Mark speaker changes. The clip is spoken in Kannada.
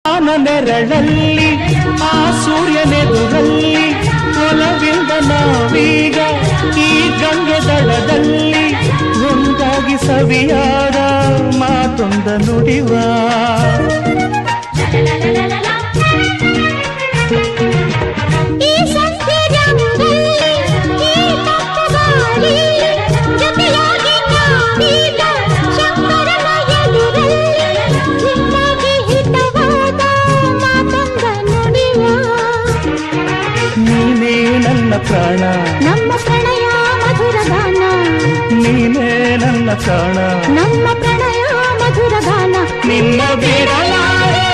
Speaker 1: ನೆರಳಲ್ಲಿ ಆ ಸೂರ್ಯನೆದುರಲ್ಲಿ ಒಲವಿಂದ ನಾವೀಗ ಈ ಗಂಗೆ ದಡದಲ್ಲಿ ಒಂದಾಗಿ ಸವಿಯಾದ ಮಾತೊಂದ ನುಡಿವ ಪ್ರಾಣ
Speaker 2: ನಮ್ಮ ಪ್ರಣಯ ಮಧುರ ಗಾನ
Speaker 1: ನೀನೇ ನನ್ನ ಪ್ರಾಣ
Speaker 2: ನಮ್ಮ ಪ್ರಣಯ ಮಧುರ ಗಾನ
Speaker 1: ನಿನ್ನ ಬಿಡಲಾರೆ